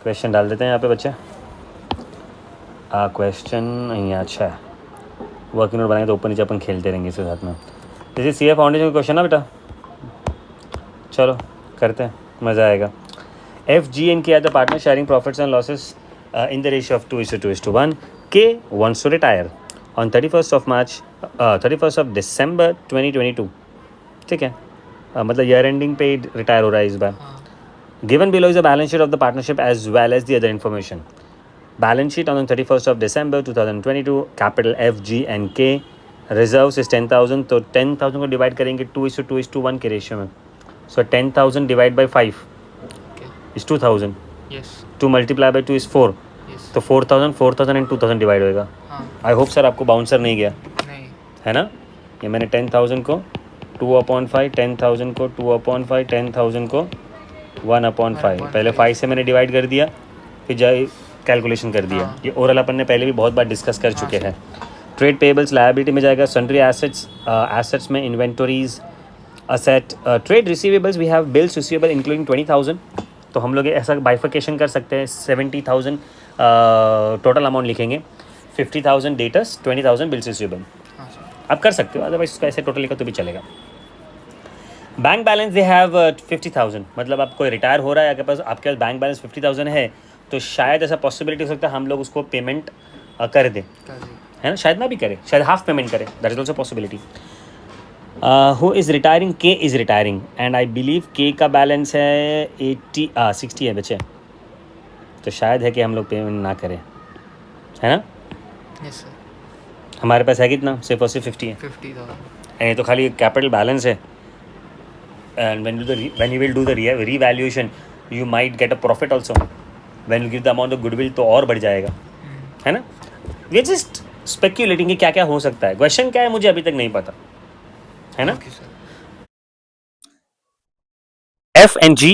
Question डाल देते हैं यहाँ पे बच्चे। क्वेश्चन नहीं अच्छा है, वर्किंग नोट बनाएंगे तो ऊपर नीचे अपन खेलते रहेंगे इसके साथ में। जैसे सी ए फाउंडेशन का क्वेश्चन ना बेटा, चलो करते हैं, मज़ा आएगा। F G and K are the partner sharing profits and losses in the ratio of 2:2:1। के wants to retire on 31st of December 2022। ठीक है, मतलब ईयर एंडिंग पे रिटायर हो रहा है इस बार। Given below is a balance sheet of the partnership as well as the other information. Balance sheet on 31st of December 2022, capital F G and K, reserves is 10,000, तो 10,000 को divide करेंगे 2:2:1 के रेशियो में। सो 10,000 divide by 5 is 2,000। Yes. 2 multiply by 2 is 4, Yes. तो 4,000 and 2,000 divide होएगा। I hope sir आपको bouncer नहीं गया नहीं है ना। ये मैंने 10,000 को 2/5, 10,000 को 2/5, 10,000 को 1/5, पहले 5 से मैंने डिवाइड कर दिया, फिर जाए कैलकुलेशन कर दिया। ये ओरल अपन ने पहले भी बहुत बार डिस्कस कर चुके हैं। ट्रेड पेबल्स लायबिलिटी में जाएगा, सन्ड्री एसेट्स, एसेट्स में inventories, asset, trade receivables we have bills receivable including 20,000, तो हम लोग ऐसा बाइफिकेशन कर सकते हैं। 70,000 टोटल अमाउंट लिखेंगे, 50,000 डेटर्स, 20,000 बिल्स रिसीवेबल। आप कर सकते हो, अदरवाइज उसका ऐसे टोटल लिखा तो भी चलेगा। बैंक बैलेंस दे हैव 50,000, मतलब आप कोई रिटायर हो रहा है, आपके पास बैंक बैलेंस 50,000 है, तो शायद ऐसा पॉसिबिलिटी हो सकता है हम लोग उसको पेमेंट कर दें, है ना। शायद ना भी करें, शायद हाफ पेमेंट करें, that is also possibility. Who is retiring? K is retiring and I believe K का बैलेंस है 60 है बच्चे, तो शायद है कि हम लोग पेमेंट ना करें, है ना। Yes sir. हमारे पास है कितना? सिर्फ और सिर्फ 50 है, 50,000. ये तो खाली कैपिटल बैलेंस है। And when you will do the revaluation you might get a profit also when you give the amount of goodwill, तो और बढ़ जाएगा, है ना। ये जस्ट स्पेक्यूलेटिंग कि क्या क्या हो सकता है। क्वेश्चन क्या है मुझे अभी तक नहीं पता, है ना। Okay sir. F and G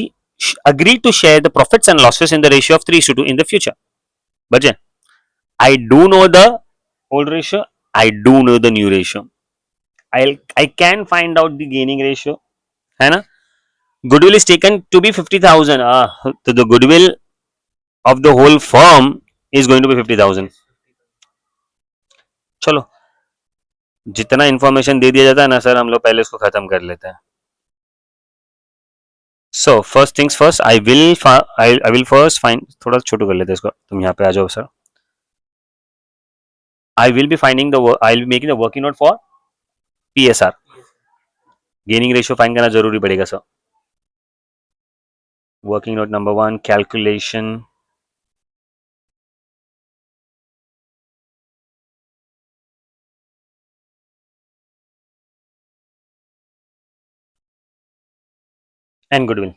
agreed to share the profits and losses in the ratio of 3:2 in the future. बचे, I do know the old ratio, I do know the new ratio, I can find out the gaining ratio, है ना। Goodwill is taken to be 50,000, तो the goodwill of the whole firm is going to be 50,000। चलो, जितना information दे दिया जाता है ना sir, हम लोग पहले इसको खत्म कर लेते हैं। So first things first, I will first find, थोड़ा छोटू कर लेते हैं इसको, तुम यहाँ पे आ जाओ sir. I will be finding I will be making the working note for PSR। Gaining ratio find करना जरूरी पड़ेगा sir. Working note number 1, calculation, and goodwill.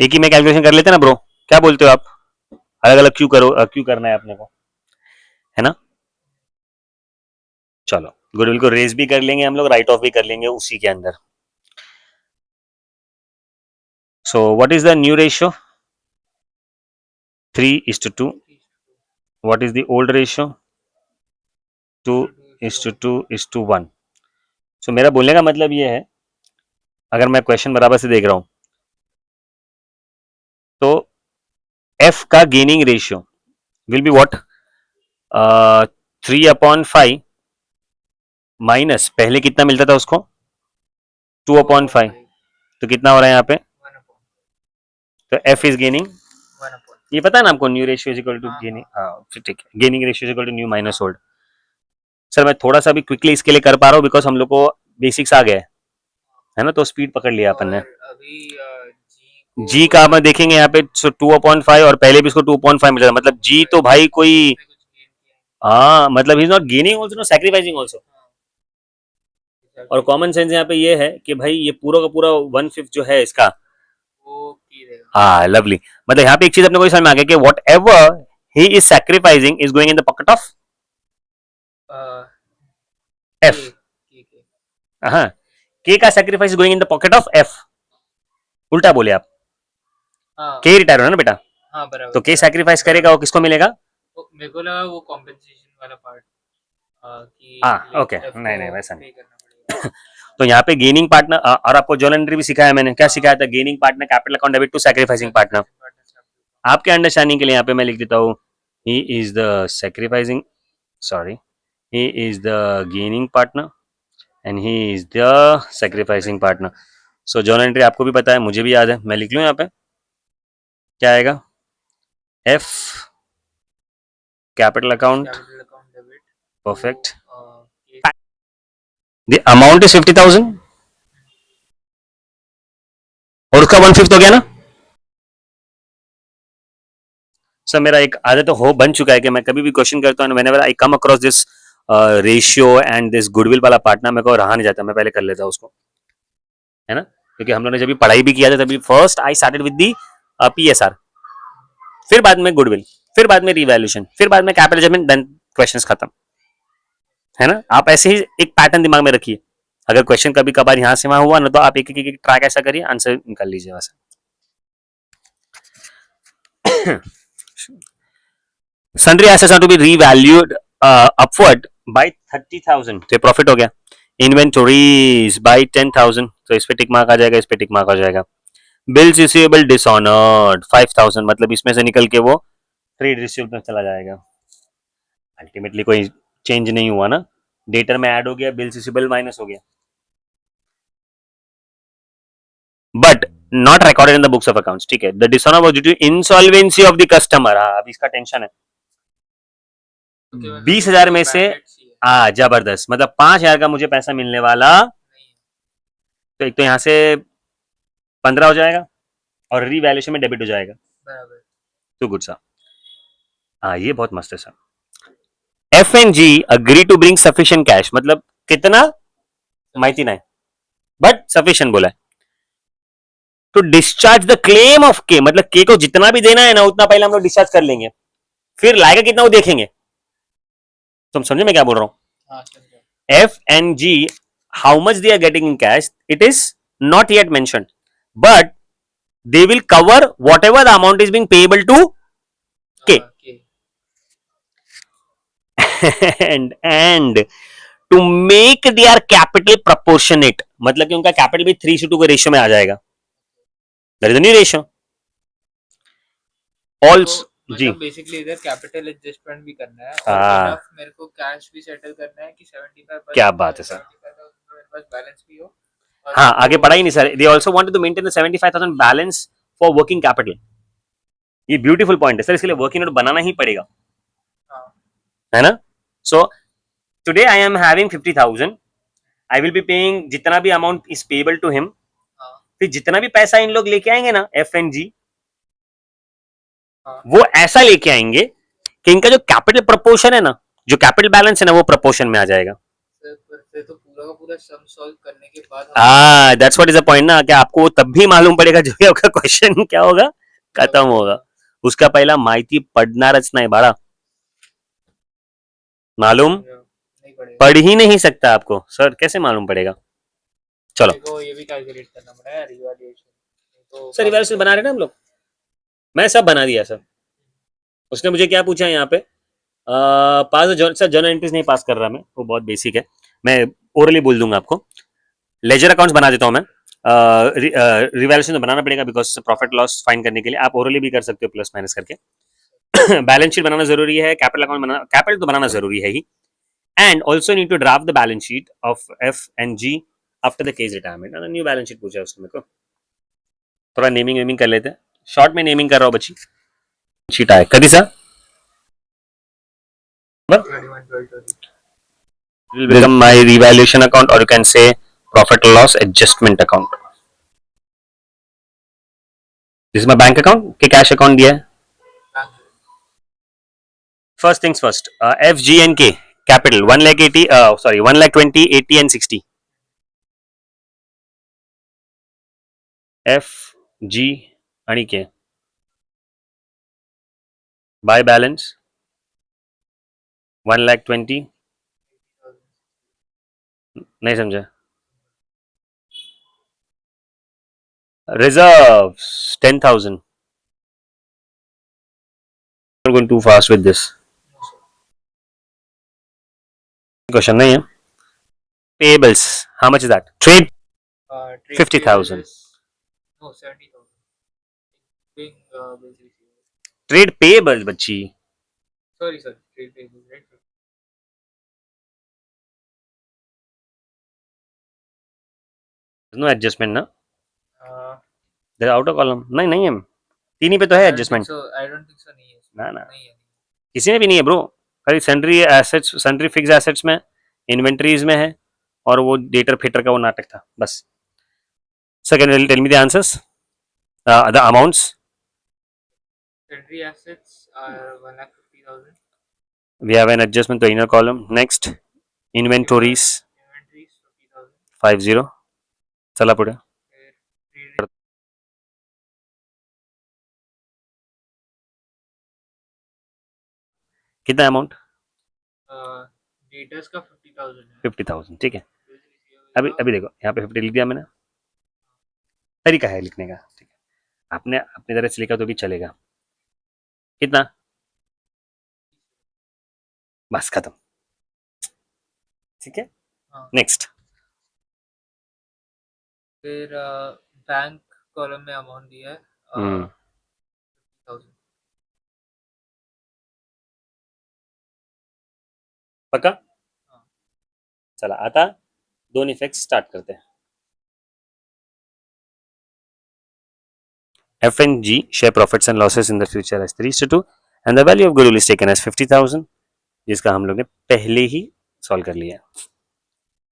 एक ही में कैलकुलेशन कर लेते हैं ना ब्रो, क्या बोलते हो आप? अलग अलग क्यों करना है अपने को, है ना। चलो, गुडविल को रेज भी कर लेंगे हम लोग, राइट ऑफ भी कर लेंगे उसी के अंदर। So what is the new ratio? 3:2। What is the old ratio? 2:2:1। सो मेरा बोलने का मतलब ये है, अगर मैं क्वेश्चन बराबर से देख रहा हूं, तो F का gaining ratio will be what? 3/5 minus, पहले कितना मिलता था उसको? 2/5, तो कितना हो रहा है यहाँ पे? तो F इज गेनिंग, ये पता है ना आपको, new ratio is equal to gaining. हाँ ठीक है, gaining ratio is equal to new minus old. Sir मैं थोड़ा सा भी क्विकली इसके लिए कर पा रहा हूँ बिकॉज हम लोग को बेसिक्स आ गए, है ना, तो स्पीड पकड़ लिया अपन ने। अभी जी का हम देखेंगे यहाँ पे 2/5, और पहले भी इसको 2/5 मिला था, मतलब जी तो भाई कोई, हाँ मतलब he is not gaining also, not sacrificing also. और कॉमन सेंस यहाँ पे ये है कि भाई ये पूरा का पूरा 1/5 जो है इसका, हाँ लवली, मतलब यहाँ पे एक चीज अपने को समझ में आ गया कि what ever he is sacrificing is going in the pocket of F। हाँ, के का sacrifice going in the pocket of F। उल्टा बोले आप, के रिटायर होना ना बेटा, हाँ बराबर, तो के सैक्रिफाइस करेगा, वो किसको मिलेगा? मेरे को लगा वो कॉम्पेंसेशन वाला पार्ट कि हाँ ओके, नहीं वैसा नहीं। तो यहाँ पे गेनिंग पार्टनर, और आपको जर्नल एंट्री भी सिखाया मैंने, क्या सिखाया था? Gaining partner capital account debit to sacrificing partner. आपके अंडरस्टैंडिंग के लिए यहाँ पे मैं लिख देता हूँ he is the sacrificing, sorry, he is the gaining partner and he is the sacrificing partner. So journal entry आपको भी पता है, मुझे भी याद है, मैं लिख लूँ यहाँ पे क्या आएगा. F capital account, capital account debit. Perfect. तो द अमाउंट इज 50,000 और उसका 1/5 हो गया ना. सर मेरा एक आदत तो हो बन चुका है कि मैं कभी भी क्वेश्चन करता हूँ, whenever I come across this ratio and this goodwill वाला पार्टनर, मेरे को रहा नहीं जाता, मैं पहले कर लेता हूँ उसको, है ना. क्योंकि हम लोगों ने जब भी पढ़ाई भी किया था तभी first I started with the PSR, फिर बाद में गुडविल, फिर बाद में रिवैल्यूएशन, फिर बाद में कैपिटल एडजस्टमेंट, देन क्वेश्चंस खत्म, है ना. आप ऐसे ही एक पैटर्न दिमाग में रखिए. अगर क्वेश्चन कभी कभार यहाँ से वहां हुआ ना, तो आप एक एक ट्रैक ऐसा करिए, आंसर निकाल लीजिए वैसे. Sundry assets are to be revalued upward by 30,000, तो प्रॉफिट हो गया. इन्वेंटोरीज बाय 10,000, तो इस पे टिक मार्क आ जाएगा, इस पे टिक मार्क आ जाएगा. बिल्स रिसीवेबल डिसऑनर्ड 5,000, मतलब इसमें से निकल के वो ट्रेड रिसीवेबल में चला जाएगा. अल्टीमेटली कोई चेंज नहीं हुआ ना, डेटर में ऐड हो गया, बिल्स रिसीवेबल माइनस हो गया, but not recorded in the books of accounts. ठीक है. The dishonour was due to insolvency of the customer. अब इसका टेंशन है. 20,000 में से जबरदस्त, मतलब 5,000 का मुझे पैसा मिलने वाला, तो एक तो यहाँ से 15 हो जाएगा और रीवैल्यूएशन में डेबिट हो जाएगा. तो गुड सा. हाँ ये बहुत मस्त है sir. F&G agree to bring sufficient cash, मतलब कितना माहिती नहीं, बट सफिशिएंट बोला है. तो डिस्चार्ज द क्लेम ऑफ के, मतलब के को जितना भी देना है ना उतना पहले हम लोग डिस्चार्ज कर लेंगे, फिर लाएगा कितना वो देखेंगे. तुम समझे मैं क्या बोल रहा हूँ. F&G how much they are getting in cash, it is not yet mentioned, but they will cover whatever the amount is being payable to K. and to make their capital proportionate, मतलब कि उनका capital भी 3:2 के ratio में आ जाएगा. That is the new ratio also. जी basically इधर कैपिटल एडजस्टमेंट भी करना है और इनफ मेरे को कैश भी सेटल करना है कि 75%. क्या बात है सर. मेरे पास बैलेंस भी हो. हाँ आगे पढ़ा ही नहीं sir. They also wanted to maintain the 75,000 balance for working capital. ये ब्यूटीफुल पॉइंट है सर, इसके लिए वर्किंग नोट बनाना ही पड़ेगा, है ना. So today I am having 50,000, I will be paying जितना भी amount is payable to him, फिर जितना भी पैसा इन लोग लेके आएंगे ना F&G, वो ऐसा लेके आएंगे कि इनका जो कैपिटल प्रपोर्शन है ना, जो कैपिटल बैलेंस है ना, वो प्रपोर्शन में आ जाएगा. तो पूरा का पूरा सम सॉल्व करने के बाद that's what is the point ना, कि आपको तब भी मालूम पड़ेगा जो भी आपका क्वेश्चन क्या होगा, खत्म होगा. उसका पहला माहिती पढ़णारच नाही बाळा, मालूम पढ़ ही नहीं सकता आपको. सर कैसे मालूम पड़ेगा. चलो ये भी कैलकुलेट करना पड़ा है रिवैल्यूएशन. तो सर रिवैल्यूएशन बना रहे ना हम लोग, मैं सब बना दिया सर. उसने मुझे क्या पूछा है यहाँ पे, पास सर जर्नल एंट्रीज नहीं पास कर रहा मैं, वो बहुत बेसिक है, मैं ओरली बोल दूंगा आपको. लेजर अकाउंट्स बना देता हूँ मैं. रिवैल्यूएशन तो बनाना पड़ेगा बिकॉज प्रॉफिट लॉस फाइंड करने के लिए. आप ओरली भी कर सकते हो प्लस माइनस करके. बैलेंस शीट बनाना जरूरी है, कैपिटल अकाउंट बनाना, कैपिटल तो बनाना जरूरी है ही, and also need to draft the balance sheet of F&G after the K's retirement. New balance sheet पूछा उसने मेरे को. थोड़ा नेमिंग वेमिंग कर लेते हैं, शॉर्ट में नेमिंग कर रहा हूँ बच्ची. शीट आए कभी sir will become my revaluation account, or you can say profit loss adjustment account. This is my bank account के कैश अकाउंट दिया है. First things first, F, G and K capital 1,80,000, sorry 1,20,000, 80 and 60. F, G आणि K by balance 1,20,000. नहीं समझा. Reserves 10,000. I'm going too fast with this. Question नहीं है. Payables, how much is that? Trade 50,000. No, 70,000. Being bills receivable. Trade payable बच्ची, Sorry, trade payables, right? No adjustment ना, Uh, outer column नहीं है, तीन ही पे तो है I don't think adjustment. so. I don't think so. नहीं है इसमें। ना ना, नहीं है। किसी में भी नहीं है ब्रो, खाली sundry assets, sundry fix assets में, इन्वेंट्रीज में है, और वो डेटर फिटर का वो नाटक था बस। Second tell me the answers, the amounts. Sundry assets are 1,50,000. We have an adjustment to inner column. Next inventories Inventories 50,000. 50, चला पुढे। फिर trade कितना अमाउंट? डेटर्स का 50,000 है। 50,000, ठीक है। Bills receivable अभी का अभी देखो यहाँ पे 50 लिख दिया मैंने, तरीका है लिखने का, ठीक है, आपने अपनी तरह से लिखा तो भी चलेगा। कितना? बस खत्म, ठीक है। हाँ। नेक्स्ट, फिर बैंक कॉलम में अमाउंट दिया है 50,000। पक्का? हाँ। चला, आता दोनों इफेक्ट्स स्टार्ट करते हैं। F&G share profits and losses in the future as 3:2 and the value of goodwill is taken as 50,000, जिसका हम लोग ने पहले ही सॉल्व कर लिया।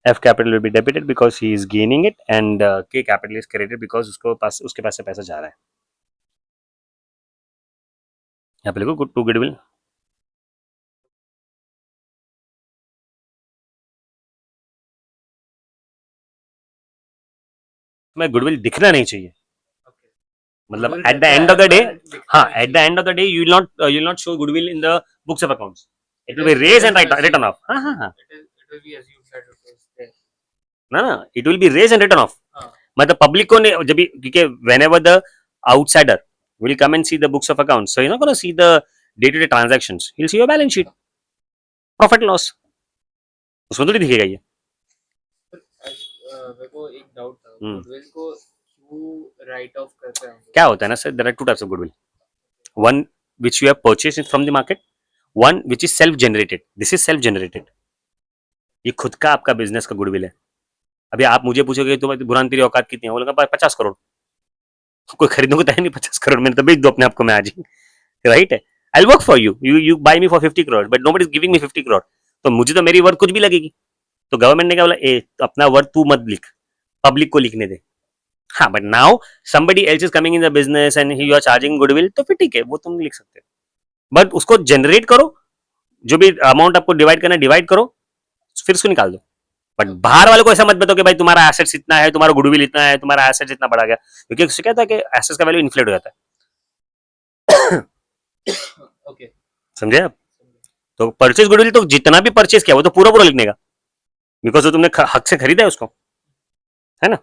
F capital will be debited because he is gaining it and K capital is credited because उसके पास से पैसा जा रहा है। यहाँ पे लिखो टू गुडविल, मैं गुडविल दिखना नहीं चाहिए, मतलब Goodwill एट द रहता एंड है, ऑफ द डे, पर दिखना हाँ नहीं एट द चाहिए। End of the day you will not show goodwill in the books of accounts, it will be raised and written off. हाँ हाँ हाँ, It will be assumed that it was there. ना ना, it will be raised and written off. हाँ। मतलब public को जब भी, क्योंकि whenever the outsider will come and see the books of accounts, so you're not going to see the day to day transactions, he'll see your balance sheet, profit loss, उसमें थोड़ी दिखेगा ये। मेरे को एक डाउट था, गुडविल को क्यों राइट ऑफ करते हैं हम लोग? क्या होता है ना sir, there are two types of goodwill, one which you have purchased from the market, one which is self generated, this is self generated, ये खुद का आपका बिजनेस का गुडविल है। अभी आप मुझे पूछोगे तो बुरान तेरी औकात कितनी है, बोलेगा 50 करोड़, कोई खरीदने को तैयार नहीं 50 करोड़, मैंने तो बेच दो अपने आप को मैं आज ही, राइट है। I work for you, you buy me for 50 crore but nobody is giving me 50 crore, तो मुझे तो मेरी वर्थ कुछ भी लगेगी। तो गवर्नमेंट ने क्या बोला, ए तो अपना वर्थ तू मत लिख, पब्लिक को लिखने दे। हाँ but now somebody else is coming in the business and you are charging goodwill, तो फिर ठीक है, वो तुम लिख सकते हो, बट उसको जनरेट करो, जो भी अमाउंट आपको डिवाइड करना है डिवाइड करो, फिर उसको निकाल दो। बट बाहर वाले को ऐसा मत बताओ कि भाई तुम्हारा एसेट्स इतना है, तुम्हारा गुडविल इतना है, तुम्हारा एसेट्स इतना बढ़ा गया, क्योंकि उससे क्या होता है कि एसेट्स का वैल्यू इन्फ्लेट हो जाता है। ओके, समझे आप? तो परचेज गुडविल तो जितना भी परचेज किया वो तो पूरा पूरा लिखने का, बिकॉज तो तुमने हक से खरीदा है उसको, है ना।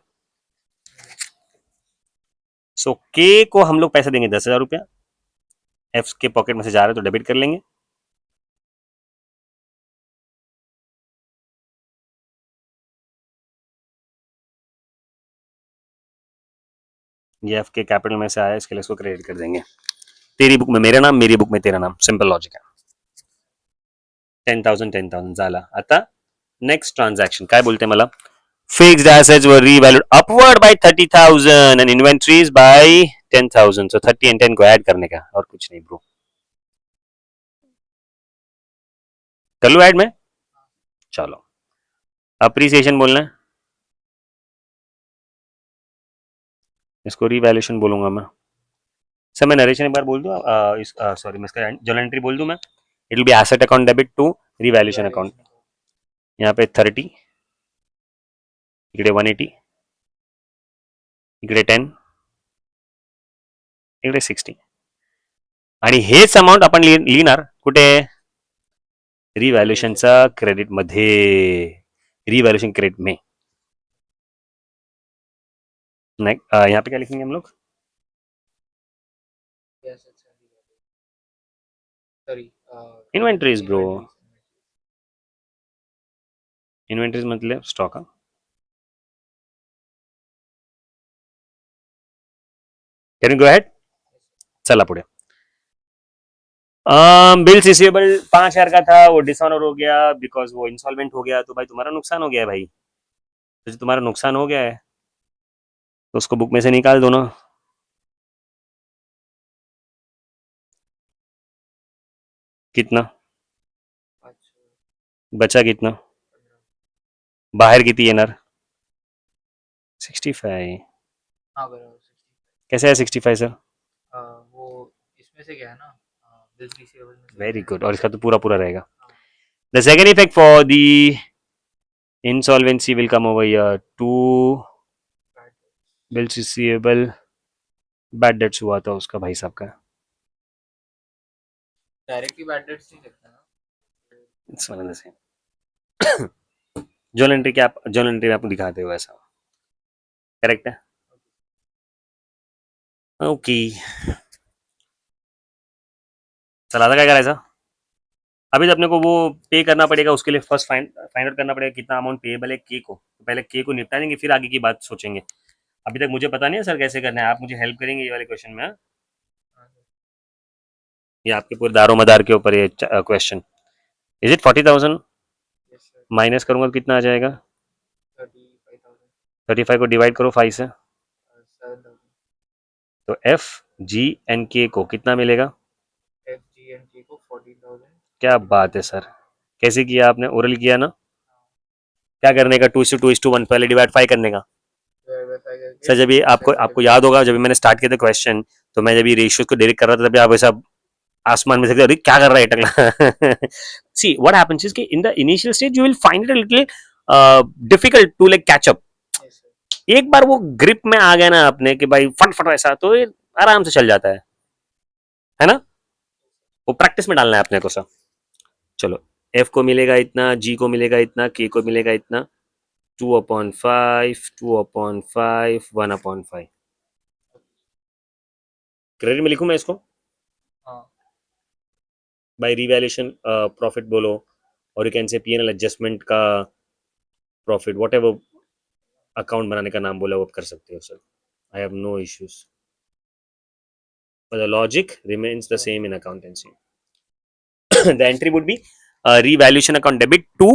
सो के को हम लोग पैसे देंगे 10,000 रुपया, एफ के पॉकेट में से जा रहा है तो डेबिट कर लेंगे। ये एफ के कैपिटल में से आया, इसके लिए इसको क्रेडिट कर देंगे। तेरी बुक में मेरा नाम, मेरी बुक में तेरा नाम, सिंपल लॉजिक है। 10,000 झाला। आता नेक्स्ट ट्रांजैक्शन काय बोलते मला, fixed assets were revalued upward by 30,000 and inventories by 10,000, so 30 and 10 को ऐड करने का, और कुछ नहीं ब्रो। कर लो ऐड में, चलो अप्रिसिएशन बोलना है, इसको रिवैल्यूएशन बोलूंगा मैं। सर मैं नरेशन एक बार बोल दूं, सॉरी मैं इसका जर्नल एंट्री बोल दूं मैं, it will be asset account debit to revaluation account. यहाँ पे 30, इकडे 180, इकडे 10, इकडे 60, आणि हेच अमाऊंट आपण लिहिणार कुठे, रिवैल्यूएशनचा क्रेडिट मध्ये, रिवैल्यूएशन क्रेडिट में। यहाँ पे क्या लिखेंगे हम लोग, इन्वेंट्रीज ब्रो, इन्वेंट्रीज मतलब stock. Can you go ahead, चला पुढे। बिल्स रिसीवेबल 5,000 का था, वो डिसऑनर हो गया बिकॉज वो इंसॉल्वेंट हो गया, तो भाई तुम्हारा नुकसान हो गया है भाई। तो तुम्हारा नुकसान हो गया है तो उसको बुक में से निकाल दो ना। कितना 5 बचा, कितना 15। बाहर कितनी एनआर 65। हाँ बराबर 60। कैसे है 65 सर? वो इसमें से क्या है ना, बिल्स रिसीवेबल में से वेरी गया है। गुड, और इसका तो पूरा पूरा रहेगा। हाँ the second effect for the insolvency will come over here to bills receivable, bad debts हुआ था उसका भाई साहब का। डायरेक्टली बैड डेट्स नहीं लगता ना। It's one and the same. Journal entry क्या जर्नल एंट्री में आपको दिखाते हो ऐसा, करेक्ट है? ओके, चला था क्या करायचा। अभी तो अपने को वो पे करना पड़ेगा, उसके लिए फर्स्ट फाइंड आउट करना पड़ेगा कितना अमाउंट पेएबल है के को। तो पहले के को निपटा देंगे फिर आगे की बात सोचेंगे। अभी तक मुझे पता नहीं है सर कैसे करना है, आप मुझे हेल्प करेंगे ये वाले क्वेश्चन में हाँ? हाँ सर। ये आपके पूरे दारो मदार के ऊपर ये question. Is it 40,000 yes sir. Minus करूंगा तो कितना आ जाएगा? 35,000। 35 को डिवाइड करो 5 से, 7,000। तो एफ जी एन के को कितना मिलेगा? FGNK को 14,000 क्या बात है सर, कैसे किया आपने? ओरल किया ना? क्या करने का, 2:2:1 पहले डिवाइड 5 करने का। वेरीफाई करके सर जब ये आपको आपको मल्टीप्लाई। याद होगा जब मैंने स्टार्ट किया था क्वेश्चन, तो मैं जब ये रेशियो को डायरेक्ट कर रहा था तभी आप ऐसा आसमान में से अरे क्या कर रहा है टकला। सी व्हाट हैपेंस इज कि in the initial stage you will find it a little difficult to like catch up. Yes sir. एक बार वो ग्रिप में आ गया ना अपने कि भाई फट फट ऐसा, तो ये आराम से चल जाता है ना? वो प्रैक्टिस में डालना है अपने को सर। चलो, एफ को मिलेगा इतना, जी को मिलेगा इतना, के को मिलेगा इतना, 2/5, 2/5, 1/5। क्रेडिट में लिखूं मैं इसको हाँ बाय रिवैल्यूएशन प्रॉफिट बोलो, और you can say PNL adjustment का प्रॉफिट, वॉट एवर अकाउंट बनाने का नाम बोला वो आप कर सकते हो sir. I have no issues, but the logic remains the same in accountancy. The entry would be revaluation account debit to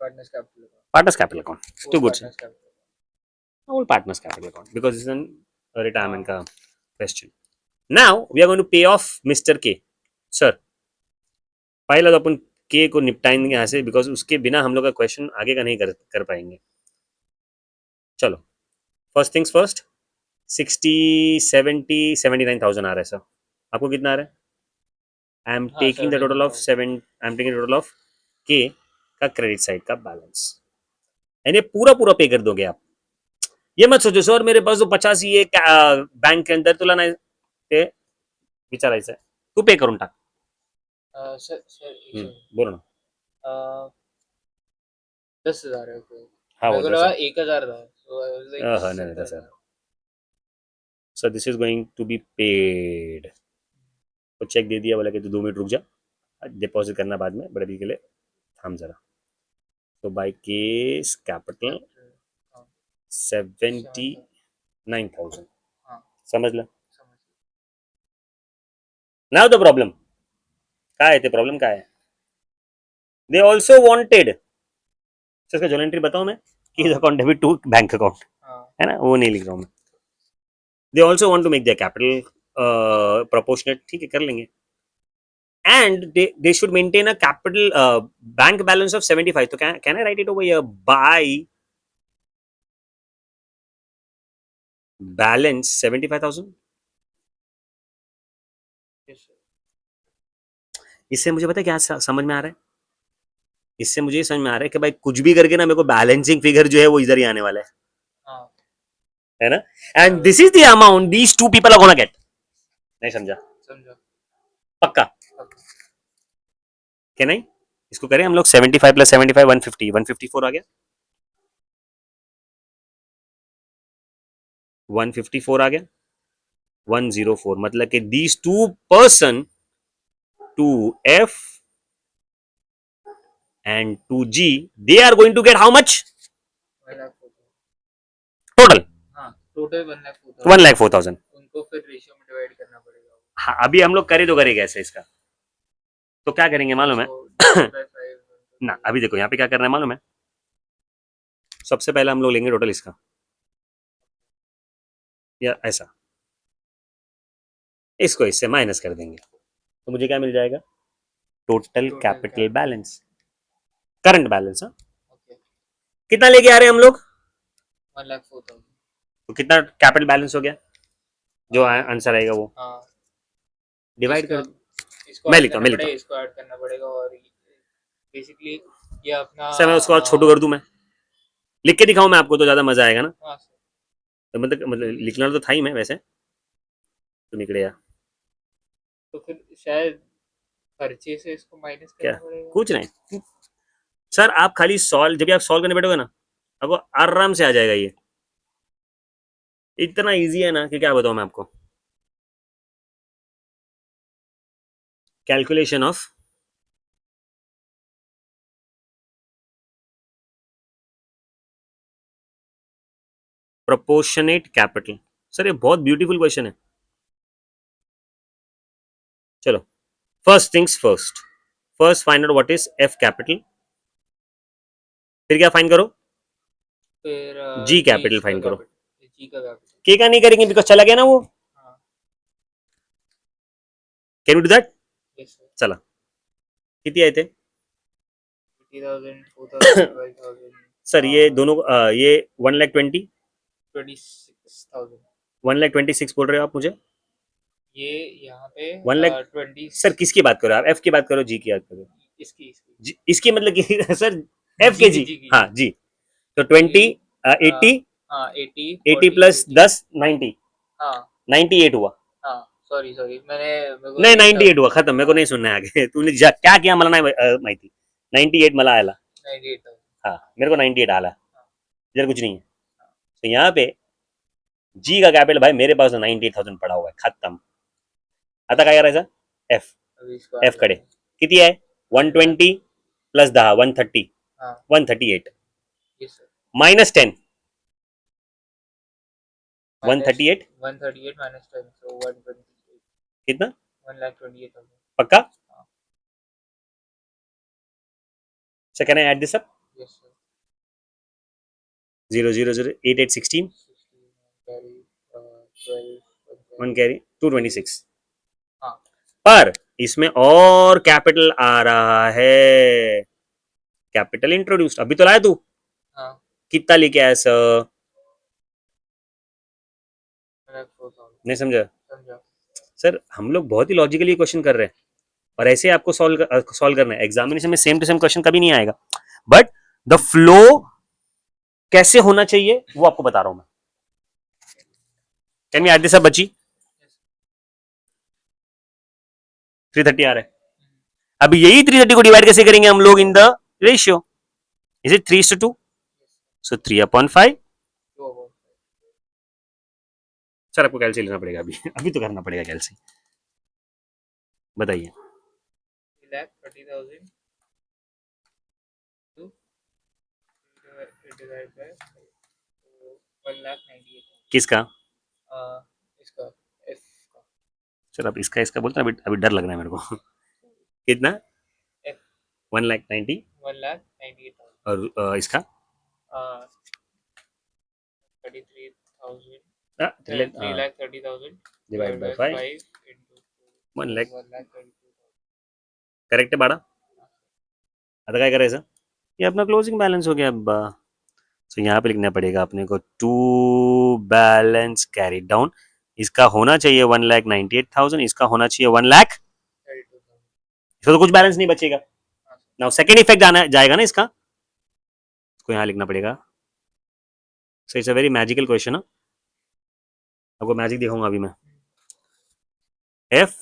partners capital account. partners capital account. Too good sir. Partners capital. All partners capital account because it's a retirement का question. Now we are going to pay off Mr. K. Sir, पहला तो अपन के को निपटाएंगे यहाँ से because उसके बिना हम लोग का क्वेश्चन आगे का नहीं कर पाएंगे। चलो, फर्स्ट थिंग्स फर्स्ट, 60, 70, 79,000 आ रहा है सर। आपको कितना आ रहा है? आई एम हाँ taking the total of 79,000। 7, I am taking the total of के का क्रेडिट साइड का बैलेंस, यानी पूरा पूरा पे कर दोगे आप। ये मत सोचो सर मेरे पास तो 50 ही है बैंक के अंदर तुला नाही ते विचारायचं आहे, तू पे करून टाक। सर सर एक सेकंड। बोलो ना। 10,000 है ओके। हाँ मेरे वो को 10 लगा है। 1,000 था, so I was like हाँ नहीं नहीं 10 है। Sir this is going to be paid. तो चेक दे दिया, बोला कि तू 2 मिनट रुक जा, डिपॉजिट करना बाद में, बट अभी के लिए थाम जरा। तो बाय केस कैपिटल हाँ 79,000, हाँ समझ ला। समझ। नाउ द प्रॉब्लम काय आहे, ते प्रॉब्लम काय आहे? दे ऑल्सो वॉन्टेड, इसका जर्नल एंट्री बताऊं मैं कि हाँ account debit to bank account, हाँ है ना, वो नहीं लिख रहा हूँ मैं। They also want to make their capital proportionate, ठीक है कर लेंगे। And they should maintain a capital bank balance of 75, तो can I write it over here by balance 75,000। Yes sir. इससे मुझे पता है क्या समझ में आ रहा है, इससे मुझे ये समझ में आ रहा है कि भाई कुछ भी करके ना मेरे को बैलेंसिंग फिगर जो है वो इधर ही आने वाला हाँ है ना। And this is the amount these two people are gonna get. नहीं समझा? समझा। पक्का? ओके। क्या नहीं? इसको करें हम लोग 75 + 75 150, 154 आ गया, 154 आ गया, 104, मतलब कि these two person, to F and to G, they are going to get how much 1,04,000। total? हाँ टोटल 1,04,000। 1,04,000। उनको फिर रेशियो में डिवाइड करना पड़ेगा। हाँ अभी हम लोग करे तो करे कैसे इसका, तो क्या करेंगे मालूम है? ना अभी देखो यहाँ पे क्या करना है मालूम है, सबसे पहले हम लोग लेंगे टोटल इसका, या ऐसा, इसको इससे माइनस कर देंगे, तो मुझे क्या मिल जाएगा? Total capital balance, current balance. हाँ कितना लेके आ रहे हैं हम लोग? 1,04,000। तो कितना कैपिटल बैलेंस हो गया, जो आंसर आएगा वो हाँ डिवाइड कर, इसको मैं ऐड लिखता हूँ करना मैं लिखता पड़ेगा, हूँ इसको ऐड करना पड़ेगा, और बेसिकली ये अपना सर, मैं उसको और छोटू कर दूं, मैं लिख के दिखाऊं मैं आपको, तो ज्यादा मजा आएगा ना। हाँ तो मतलब लिखना तो था ही मैं वैसे, तो निकले यार तो फिर शायद खर्चे से इसको माइनस क्या, करना पड़ेगा। कुछ नहीं सर, आप खाली सॉल्व, जब भी आप सॉल्व करने बैठोगे ना, आपको आराम से आ जाएगा ये, इतना इजी है ना कि क्या बताऊं मैं आपको। Calculation of proportionate capital, sir ये बहुत ब्यूटीफुल क्वेश्चन है। चलो first things first, first find out what is F capital, फिर क्या फाइंड करो? फिर जी जी कैपिटल इसका फाइंड करो। कैपिटल, जी का कैपिटल। के का नहीं करेंगे बिकॉज चला गया ना वो, हाँ can you do that? Yes sir. चला, कितने आए थे? 50,000, 4,000, 12,000, सर ये दोनों ये 1,20,000, 26,000। 1,26,000 बोल रहे हो आप मुझे? ये यहाँ पे 1,00,000 20। सर किसकी बात करो आप, एफ की बात करो जी की बात करो? इसकी जी, इसकी मतलब कि सर एफ के जी, जी की हाँ जी, तो 20 80, हाँ 80 80 40 प्लस 80। 10 90, हाँ 98 हुआ। हाँ सॉरी सॉरी मेरे को नाही 8,000। 98 हुआ, खत्म, मेरे को नहीं सुनना है आगे तूने क्या किया मला नाही माहिती, 98 मला आला, 98,000। हाँ मेरे को 98 आला, इधर कुछ नहीं है। तो यहाँ पे जी का कैपिटल भाई मेरे पास 98,000 पड़ा हुआ है, खत्म। आता काय करायचं? एफ, अभी इसको एफ कडे किती आहे? 120 प्लस 10 130, हाँ 138 yes sir. Minus 10, minus 138 138 minus 10 सो 128। कितना? 1,28,000। पक्का? हाँ sir can I add this up? Yes sir. 0 0 0 8 8 16 16 carry 12 1 carry. Carry 226, हाँ पर इसमें और कैपिटल आ रहा है, कैपिटल इंट्रोड्यूस्ड अभी तो लाया तू, हाँ कितना लेके आया सर? 1,04,000। नहीं समझा समझा। सर, हम लोग बहुत ही लॉजिकली क्वेश्चन कर रहे हैं, और ऐसे आपको सॉल्व करना है, एग्जामिनेशन में सेम टू सेम क्वेश्चन कभी नहीं आएगा, बट द फ्लो कैसे होना चाहिए वो आपको बता रहा हूं मैं। Can we add this up बच्ची? 330 आ रहा है, अभी यही 330 को डिवाइड कैसे करेंगे हम लोग इन the ratio, is it 3:2, so 3/5। Sir आपको कैलसी लेना पड़ेगा अभी अभी तो करना पड़ेगा कैलसी, बताइए। 3,30,000 to divide by 1,98,000। किसका? इसका एफ का सर आप इसका इसका बोलते हैं, अभी अभी डर लग रहा है मेरे को कितना? एफ 1,90,000 1,98,000 और इसका 33,000 3 3,30,000 divide divided by by 5 5 into 1 lakh 1,32,000। Correct है बाड़ा, आता काय करायचं? ये अपना क्लोजिंग बैलेंस हो गया अब, तो यहाँ पे लिखना पड़ेगा अपने को टू बैलेंस कैरी डाउन, इसका होना चाहिए 1,98,000, इसका होना चाहिए 1,00,000, 32,000। इसका तो कुछ बैलेंस नहीं बचेगा। नाउ सेकेंड इफेक्ट आना जाएगा ना इसका, इसको यहाँ लिखना पड़ेगा। So it's a very magical question, आपको मैजिक दिखाऊंगा अभी मैं। एफ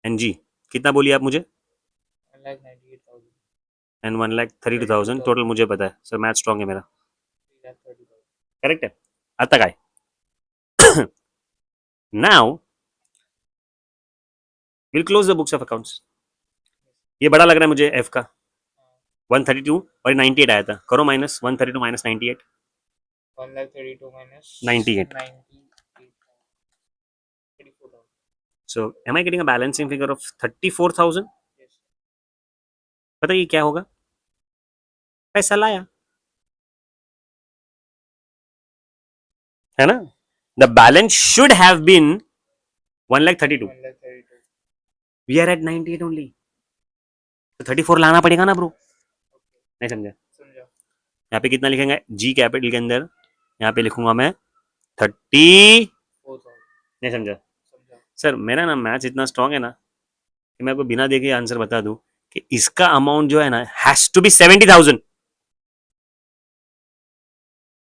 एंड जी कितना बोलिए आप मुझे? 1,98,000। एंड 1,32,000 टोटल, मुझे पता है सर, मैथ स्ट्रॉन्ग है मेरा, 3,30,000। करेक्ट है। आता काय now will close the books of accounts, ये बड़ा लग रहा है मुझे एफ का, 132 और 98 आया था, करो minus 132 minus 98, 1,32,000 minus 98 98,000। So am I getting a balancing figure of 34,000. yes. पता ये क्या होगा? पैसा लाया, है ना? The balance should have been 1,32,000. 1,32,000. We are at 98 only. तो 34 लाना पड़ेगा ना ब्रो. नहीं समझा? समझा. यहाँ पे कितना लिखेंगे जी कैपिटल के अंदर? यहाँ पे लिखूंगा मैं 30. 4,000. नहीं समझा? समझा. सर मेरा ना मैथ्स इतना स्ट्रांग है ना कि मैं आपको बिना देखे आंसर बता दूं कि इसका अमाउंट जो है ना हैज टू बी 70,000.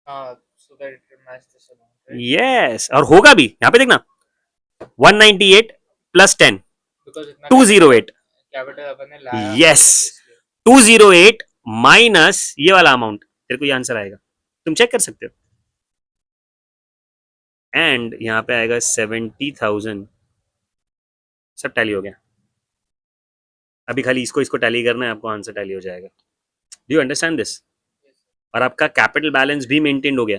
हाँ, so that it will match this amount, right? Yes, और होगा भी. यहाँ पे देखना 198 प्लस 10 Because इतना 208. capital अपन ने लाया यस, इसलिए. 208 माइनस ये वाला अमाउंट, तेरे को ये आंसर आएगा. तुम चेक कर सकते हो. एंड यहाँ पे आएगा 70,000. सब टैली हो गया. अभी खाली इसको इसको टैली करना है, आपको आंसर टैली हो जाएगा. Do you understand this? और आपका कैपिटल बैलेंस भी मेंटेन हो गया.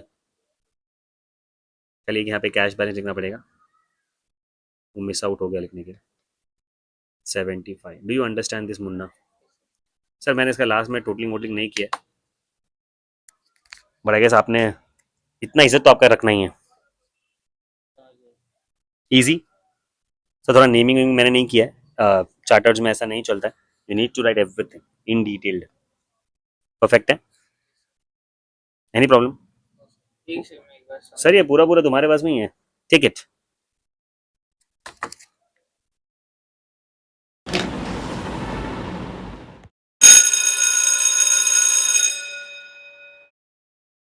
चलिए यहाँ पे कैश बैलेंस लिखना पड़ेगा, वो मिस आउट हो गया लिखने के. 75. Do you understand this Munna? Sir मैंने इसका लास्ट में टोटलिंग वोटलिंग नहीं किया, बट आई गेस आपने इतना इज्जत तो आपका रखना ही है. इजी. सर थोड़ा नेमिंग वेमिंग मैंने नहीं किया है, चार्टर्स में ऐसा नहीं चलता है. You need to write everything in detailed. Perfect है? Any problem? ठीक से मैं एक बार सर ये पूरा पूरा तुम्हारे पास में ही है. Take it.